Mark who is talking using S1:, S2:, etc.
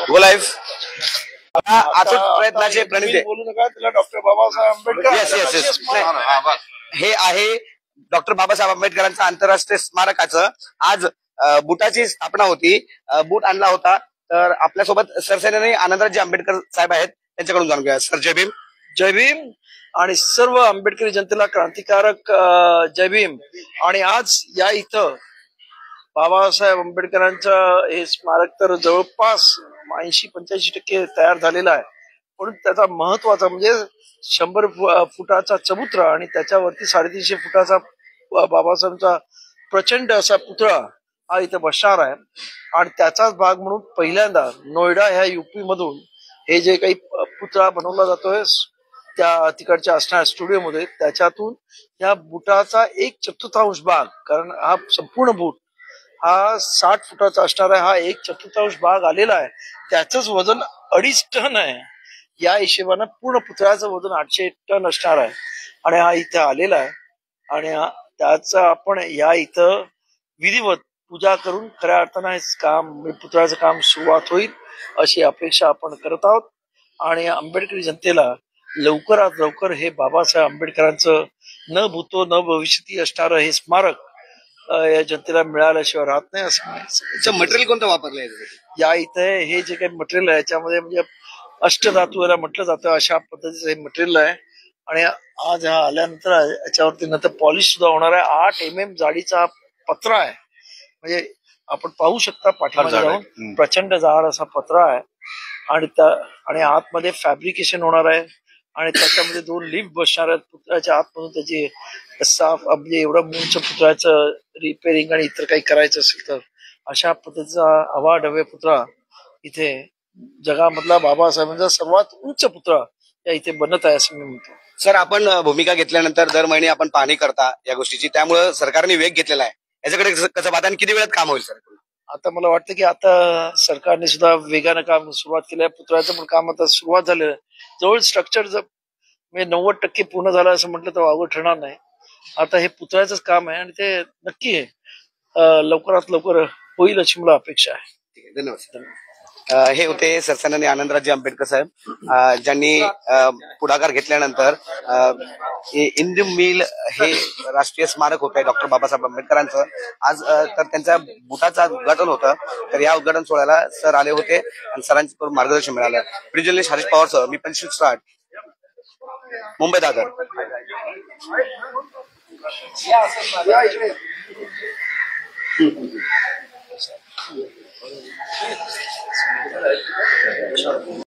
S1: Go live अथक प्रयत्नाचे प्रणिते
S2: बोलू नका त्याला doctor Babasaheb Ambedkar.
S1: Yes yes yes हे आहे डॉक्टर बाबासाहेब आंबेडकरांचं आंतरराष्ट्रीय स्मारकाचं आज बुटाची स्थापना होती. बूट आणला होता. तर आपल्यासोबत सरसेनानी आनंदराजे आंबेडकर साहेब आहेत, त्यांच्याकडून जाणून घ्या. सर जय भीम.
S2: जय भीम आणि सर्व आंबेडकरी जनतेला क्रांतिकारक जय भीम. आणि आज या इथं बाबासाहेब आंबेडकरांचं हे स्मारक तर जवळपास 80-85% तयार झालेलं आहे. म्हणून त्याचा महत्वाचा म्हणजे 100 फुटाचा चबुतरा आणि त्याच्यावरती 350 फुटाचा बाबासाहेबांचा प्रचंड असा पुतळा हा इथं बसणार आहे. आणि त्याचाच भाग म्हणून पहिल्यांदा नोएडा ह्या युपी मधून हे जे काही पुतळा बनवला जातोय त्या तिकडच्या असणाऱ्या स्टुडिओमध्ये, त्याच्यातून या बुटाचा 1/4 भाग, कारण हा संपूर्ण बूट हा 60 फुटाचा असणार आहे, हा 1/4 भाग आलेला आहे. त्याचंच वजन 2.5 टन आहे. या हिशेबानं पूर्ण पुतळ्याचं वजन 800 टन असणार आहे. आणि हा इथं आलेला आहे. आणि त्याचं आपण या इथं विधिवत पूजा करून खऱ्या अर्थानं हे काम पुतळ्याचं काम सुरुवात होईल अशी अपेक्षा आपण करत आहोत. आणि आंबेडकरी जनतेला लवकरात लवकर हे बाबासाहेब आंबेडकरांचं न भूतो न भविष्यती असणारं हे स्मारक या जनतेला मिळाल्याशिवाय राहत नाही असं म्हणायचं.
S1: मटेरियल कोणतं वापरलंय
S2: या इथे हे जे काही मटेरियल आहे याच्यामध्ये म्हणजे अष्टधातू याला म्हटलं जातं, अशा पद्धतीचं हे मटेरियल आहे. आणि आज हा आल्यानंतर याच्यावरती नंतर पॉलिश सुद्धा होणार आहे. 8 mm जाडीचा पत्रा आहे. म्हणजे आपण पाहू शकता पाठीमागे जाऊन प्रचंड जाड असा पत्रा आहे. आणि आतमध्ये फॅब्रिकेशन होणार आहे. आणि त्याच्यामध्ये 2 लिफ्ट बसणार आहेत पुतळ्याच्या आतमधून. त्याची साफ म्हणजे एवढं मूळचं पुतळ्याचं रिपेअरिंग आणि इतर काही करायचं असेल तर अशा पद्धतीचा अवाढव्य पुतळा इथे जगामधला बाबासाहेबांचा सर्वात उंच पुतळा या इथे बनत आहे असं मी म्हणतो.
S1: सर, आपण भूमिका घेतल्यानंतर दर महिने आपण पाहणी करता या गोष्टीची, त्यामुळे सरकारने वेग घेतलेला आहे. याच्याकडे कसं पाहता आणि किती वेळात काम होईल सर?
S2: आता मला वाटतं की आता सरकारने सुद्धा वेगानं काम सुरुवात केलं आहे. पुतळ्याचं पण काम आता सुरुवात झालेलं आहे. जवळ स्ट्रक्चर म्हणजे 90% पूर्ण झालं असं म्हटलं तर वावगं ठरणार नाही. आता हे पुतळ्याचंच काम आहे आणि ते नक्की आहे लवकरात लवकर होईल अशी मला अपेक्षा आहे.
S1: धन्यवाद. हे होते सरसेनानी आनंदराजे आंबेडकर साहेब, ज्यांनी पुढाकार घेतल्यानंतर इंदू मिल हे राष्ट्रीय स्मारक होत आहे डॉक्टर बाबासाहेब आंबेडकरांचं. आज तर त्यांच्या बुटाचं उद्घाटन होतं. तर या उद्घाटन सोहळ्याला सर आले होते आणि सरांचं मार्गदर्शन मिळालं. प्रिजनलिस्ट हरीश पवार सर, मी 25 मुंबई दादर.